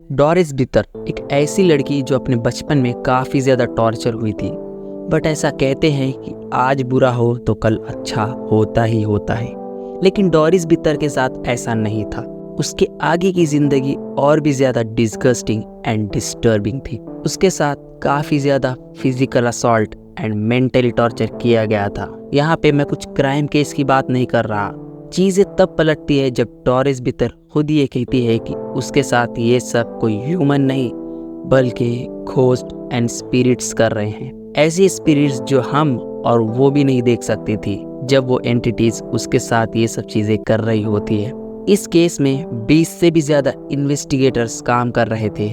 Doris बितर एक ऐसी लड़की जो अपने बचपन में काफ़ी ज़्यादा टॉर्चर हुई थी। बट ऐसा कहते हैं कि आज बुरा हो तो कल अच्छा होता ही होता है। लेकिन डोरिस बितर के साथ ऐसा नहीं था। उसके आगे की ज़िंदगी और भी ज़्यादा डिस्गस्टिंग एंड डिस्टर्बिंग थी। उसके साथ काफ़ी ज़्यादा physical assault and mentally torture किया गया था। यहाँ पे मैं कुछ क्राइम केस की बात नहीं कर रहा। चीज़ें तब पलटती है जब डोरिस बितर खुद ये कहती है कि उसके साथ ये सब कोई ह्यूमन नहीं बल्कि घोस्ट एंड स्पिरिट्स कर रहे हैं। ऐसी स्पिरिट्स जो हम और वो भी नहीं देख सकती थी जब वो एंटिटीज उसके साथ ये सब चीज़ें कर रही होती है। इस केस में 20 से भी ज़्यादा इन्वेस्टिगेटर्स काम कर रहे थे।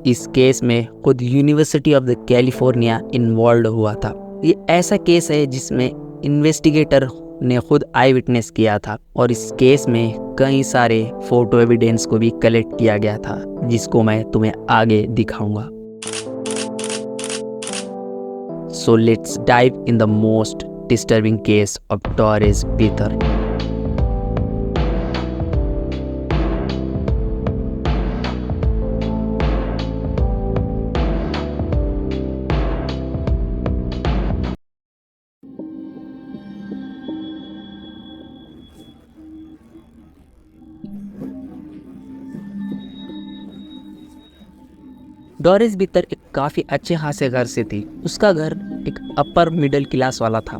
इस केस में खुद university of the California involve हुआ था। ये ऐसा केस है जिसमें इन्वेस्टिगेटर ने खुद आई विटनेस किया था और इस केस में कई सारे फोटो एविडेंस को भी कलेक्ट किया गया था जिसको मैं तुम्हें आगे दिखाऊंगा। So let's dive in the most disturbing case of Doris बितर। डोरिस बितर एक काफ़ी अच्छे खासे घर से थी। उसका घर एक अपर मिडिल क्लास वाला था।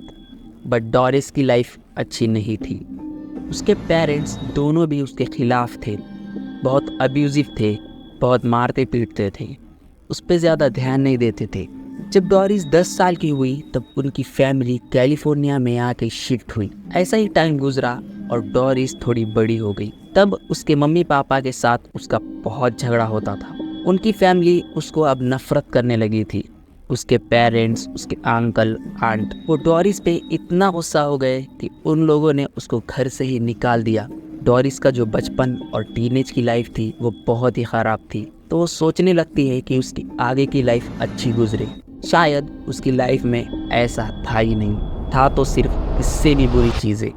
बट डोरिस की लाइफ अच्छी नहीं थी। उसके पेरेंट्स दोनों भी उसके खिलाफ थे, बहुत अब्यूजिव थे, बहुत मारते पीटते थे, उस पर ज़्यादा ध्यान नहीं देते थे। जब डोरिस 10 साल की हुई तब उनकी फैमिली कैलिफोर्निया में आके शिफ्ट हुई। ऐसा ही टाइम गुजरा और डोरिस थोड़ी बड़ी हो गई। तब उसके मम्मी पापा के साथ उसका बहुत झगड़ा होता था। उनकी फैमिली उसको अब नफरत करने लगी थी। उसके पेरेंट्स, उसके अंकल, आंट वो डोरिस पे इतना गुस्सा हो गए कि उन लोगों ने उसको घर से ही निकाल दिया। डोरिस का जो बचपन और टीनेज की लाइफ थी वो बहुत ही ख़राब थी। तो वो सोचने लगती है कि उसकी आगे की लाइफ अच्छी गुजरे। शायद उसकी लाइफ में ऐसा था ही नहीं, था तो सिर्फ इससे भी बुरी चीज़ें।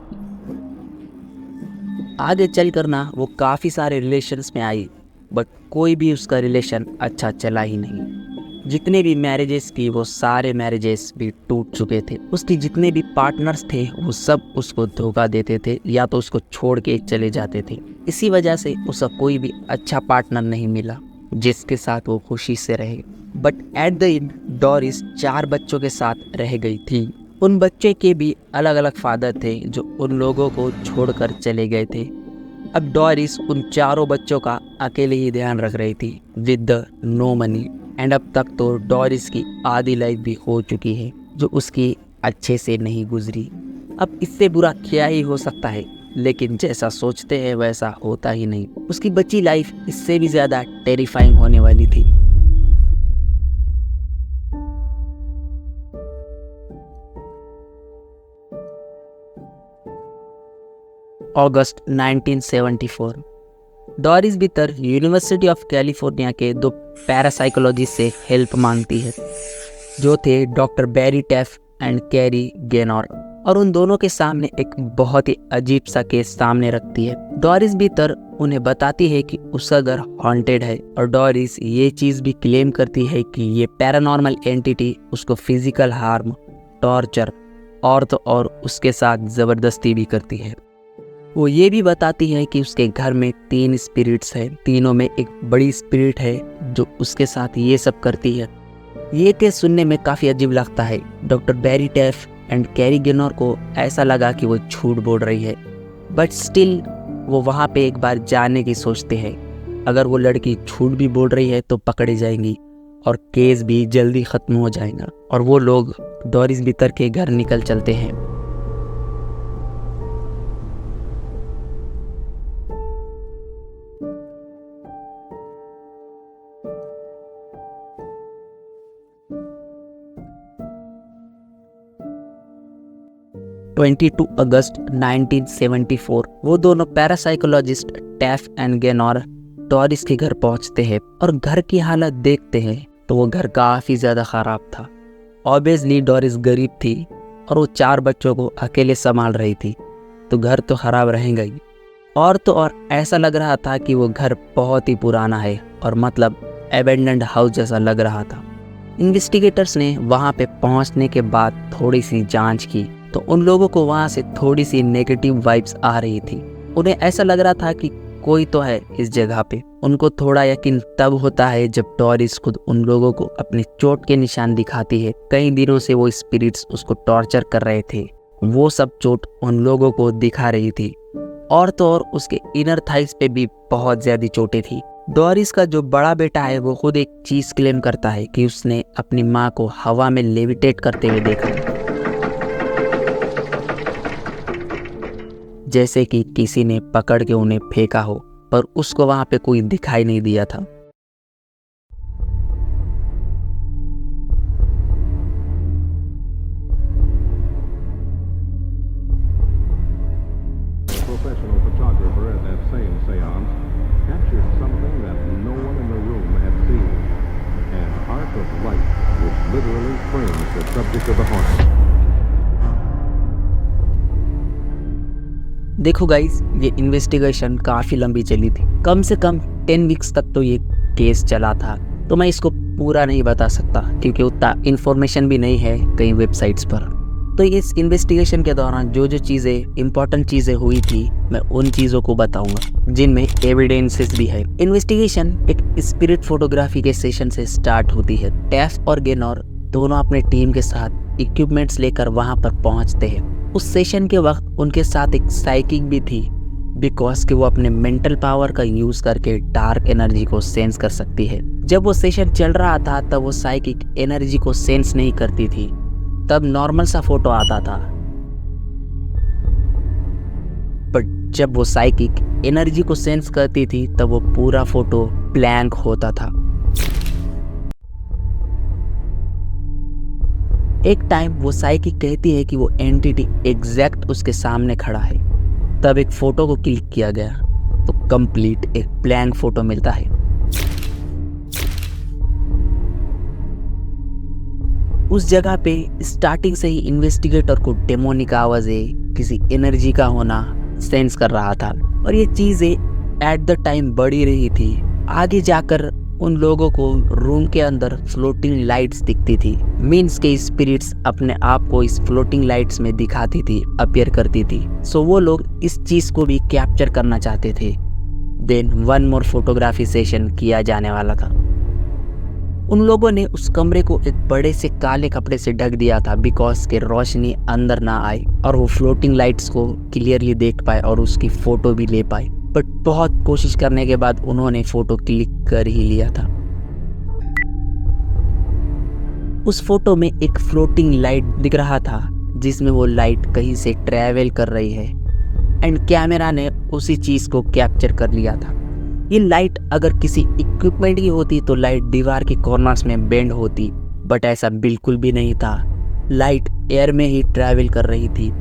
आगे चल कर ना वो काफ़ी सारे रिलेशंस में आई बट कोई भी उसका रिलेशन अच्छा चला ही नहीं। जितने भी मैरिजेस की वो सारे मैरिजेस भी टूट चुके थे। उसके जितने भी पार्टनर्स थे वो सब उसको धोखा देते थे या तो उसको छोड़ के चले जाते थे। इसी वजह से उसका कोई भी अच्छा पार्टनर नहीं मिला जिसके साथ वो खुशी से रहे। But at the end Doris 4 बच्चों के साथ रह गई थी। उन बच्चे के भी अलग अलग फादर थे जो उन लोगों को छोड़कर चले गए थे। अब डोरिस उन 4 बच्चों का अकेले ही ध्यान रख रही थी with the no money. And अब तक तो डोरिस की आधी लाइफ भी हो चुकी है जो उसकी अच्छे से नहीं गुजरी। अब इससे बुरा क्या ही हो सकता है, लेकिन जैसा सोचते हैं वैसा होता ही नहीं। उसकी बची लाइफ इससे भी ज़्यादा टेरिफाइंग होने वाली थी। अगस्त 1974 डोरिस बितर यूनिवर्सिटी ऑफ कैलिफोर्निया के 2 पैरासाइकोलॉजिस्ट से हेल्प मांगती है जो थे डॉक्टर बैरी टेफ एंड कैरी गेनोर। और उन दोनों के सामने एक बहुत ही अजीब सा केस सामने रखती है। डोरिस बितर उन्हें बताती है कि उसका घर हॉन्टेड है और डोरिस ये चीज़ भी क्लेम करती है कि ये पैरानॉर्मल एंटिटी उसको फिजिकल हार्म, टॉर्चर और तो और उसके साथ ज़बरदस्ती भी करती है। वो ये भी बताती है कि उसके घर में 3 स्पिरिट्स हैं। तीनों में एक बड़ी स्पिरिट है जो उसके साथ ये सब करती है। ये केस सुनने में काफ़ी अजीब लगता है। डॉक्टर बैरी टेफ एंड कैरी गेनोर को ऐसा लगा कि वो झूठ बोल रही है बट स्टिल वो वहाँ पे एक बार जाने की सोचते हैं। अगर वो लड़की झूठ भी बोल रही है तो पकड़ी जाएंगी और केस भी जल्दी ख़त्म हो जाएगा। और वो लोग डोरिस बितर के घर निकल चलते हैं। अगस्त 22 1974 वो दोनों पैरासाइकोलॉजिस्ट टेफ एंड गेनोर डोरिस के घर पहुंचते हैं और घर की हालत देखते हैं तो वो घर काफ़ी ज़्यादा ख़राब था। ऑब्वियसली डोरिस गरीब थी और वो 4 बच्चों को अकेले संभाल रही थी तो घर तो ख़राब रहेगा ही। और तो और ऐसा लग रहा था कि वो घर बहुत ही पुराना है और मतलब एबेंडन्ड हाउस जैसा लग रहा था। इन्वेस्टिगेटर्स ने वहाँ पे पहुँचने के बाद थोड़ी सी जांच की तो उन लोगों को वहाँ से थोड़ी सी नेगेटिव वाइब्स आ रही थी। उन्हें ऐसा लग रहा था कि कोई तो है इस जगह पे। उनको थोड़ा यकीन तब होता है जब डोरिस खुद उन लोगों को अपने चोट के निशान दिखाती है। कई दिनों से वो स्पिरिट्स उसको टॉर्चर कर रहे थे, वो सब चोट उन लोगों को दिखा रही थी। और तो और उसके इनर थाइस पे भी बहुत ज्यादा चोटें थी। डोरिस का जो बड़ा बेटा है वो खुद एक चीज क्लेम करता है कि उसने अपनी माँ को हवा में लेविटेट करते हुए देखा, जैसे कि किसी ने पकड़ के उन्हें फेंका हो, पर उसको वहां पे कोई दिखाई नहीं दिया था। Professional photographer at that same seance captured something that no one in the room had seen. An arc of light which literally frames the subject of the haunting. देखो गाइस, ये इन्वेस्टिगेशन काफ़ी लंबी चली थी, कम से कम 10 वीक्स तक तो ये केस चला था। तो मैं इसको पूरा नहीं बता सकता क्योंकि उतना इन्फॉर्मेशन भी नहीं है कई वेबसाइट्स पर। तो इस इन्वेस्टिगेशन के दौरान जो जो चीज़ें इंपॉर्टेंट चीज़ें हुई थी मैं उन चीज़ों को बताऊंगा जिनमें एविडेंसेस भी है। इन्वेस्टिगेशन एक स्पिरिट फोटोग्राफी के सेशन से स्टार्ट होती है। टेफ और गेनोर दोनों अपने टीम के साथ इक्विपमेंट्स लेकर वहां पर पहुंचते हैं। उस सेशन के वक्त उनके साथ एक साइकिक भी थी, बिकॉज कि वो अपने मेंटल पावर का यूज करके डार्क एनर्जी को सेंस कर सकती है। जब वो सेशन चल रहा था तब वो साइकिक एनर्जी को सेंस नहीं करती थी, तब नॉर्मल सा फोटो आता था। बट जब वो साइकिक एनर्जी को सेंस करती थी तब वो पूरा फोटो ब्लैंक होता था। एक टाइम वो साइकिक कहती है कि वो एंटिटी एग्जैक्ट उसके सामने खड़ा है। तब एक फोटो को क्लिक किया गया तो कंप्लीट एक ब्लैंक फोटो मिलता है। उस जगह पे स्टार्टिंग से ही इन्वेस्टिगेटर को डेमोनिक आवाजें, किसी एनर्जी का होना सेंस कर रहा था और ये चीजें एट द टाइम बढ़ी रही थी। आगे जाकर उन लोगों को रूम के अंदर फ्लोटिंग लाइट्स दिखती थी, मीन्स के स्पिरिट्स अपने आप को इस फ्लोटिंग लाइट्स में दिखाती थी, अपीयर करती थी। सो वो लोग इस चीज को भी कैप्चर करना चाहते थे। Then one more photography session किया जाने वाला था। उन लोगों ने उस कमरे को एक बड़े से काले कपड़े से ढक दिया था, बिकॉज के रोशनी अंदर ना आए और वो फ्लोटिंग लाइट्स को क्लियरली देख पाए और उसकी फोटो भी ले पाए। बट बहुत कोशिश करने के बाद उन्होंने फोटो क्लिक कर ही लिया था। उस फोटो में एक फ्लोटिंग लाइट दिख रहा था जिसमें वो लाइट कहीं से ट्रैवल कर रही है एंड कैमरा ने उसी चीज को कैप्चर कर लिया था। ये लाइट अगर किसी इक्विपमेंट की होती तो लाइट दीवार के कॉर्नर्स में बेंड होती, बट ऐसा बिल्कुल भी नहीं था। लाइट एयर में ही ट्रैवल कर रही थी।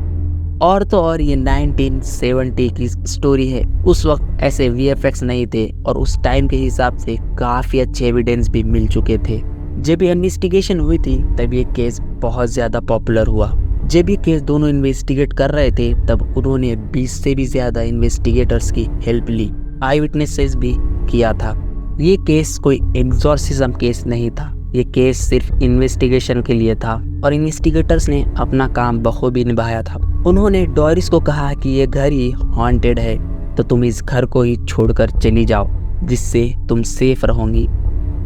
और तो और ये 1970 की स्टोरी है। उस वक्त ऐसे VFX नहीं थे और उस टाइम के हिसाब से काफ़ी अच्छे एविडेंस भी मिल चुके थे। जब ये इन्वेस्टिगेशन हुई थी तब ये केस बहुत ज़्यादा पॉपुलर हुआ। जब ये केस दोनों इन्वेस्टिगेट कर रहे थे तब उन्होंने 20 से भी ज़्यादा इन्वेस्टिगेटर्स की हेल्प ली, आई विटनेसेस भी किया था। ये केस कोई एग्जॉर्सिज्म केस नहीं था, ये केस सिर्फ इन्वेस्टिगेशन के लिए था और इन्वेस्टिगेटर्स ने अपना काम बखूबी निभाया था। उन्होंने डोरिस को कहा कि ये घर ही हॉन्टेड है तो तुम इस घर को ही छोड़कर चली जाओ जिससे तुम सेफ रहोगी।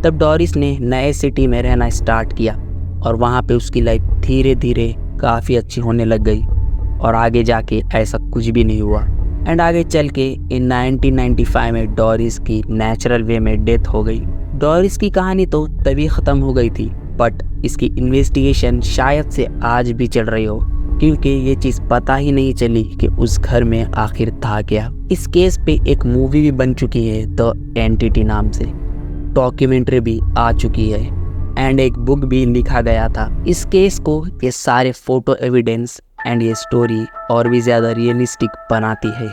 तब डोरिस ने नए सिटी में रहना स्टार्ट किया और वहाँ पे उसकी लाइफ धीरे धीरे काफ़ी अच्छी होने लग गई और आगे जाके ऐसा कुछ भी नहीं हुआ। एंड आगे चल के इन 1995 में डोरिस की नेचुरल वे में डेथ हो गई। डोरिस की कहानी तो तभी ख़त्म हो गई थी, बट इसकी इन्वेस्टिगेशन शायद से आज भी चल रही हो क्योंकि ये चीज़ पता ही नहीं चली कि उस घर में आखिर था क्या। इस केस पे एक मूवी भी बन चुकी है द एंटिटी नाम से, डॉक्यूमेंट्री भी आ चुकी है एंड एक बुक भी लिखा गया था। इस केस को ये सारे फोटो एविडेंस एंड ये स्टोरी और भी ज़्यादा रियलिस्टिक बनाती है।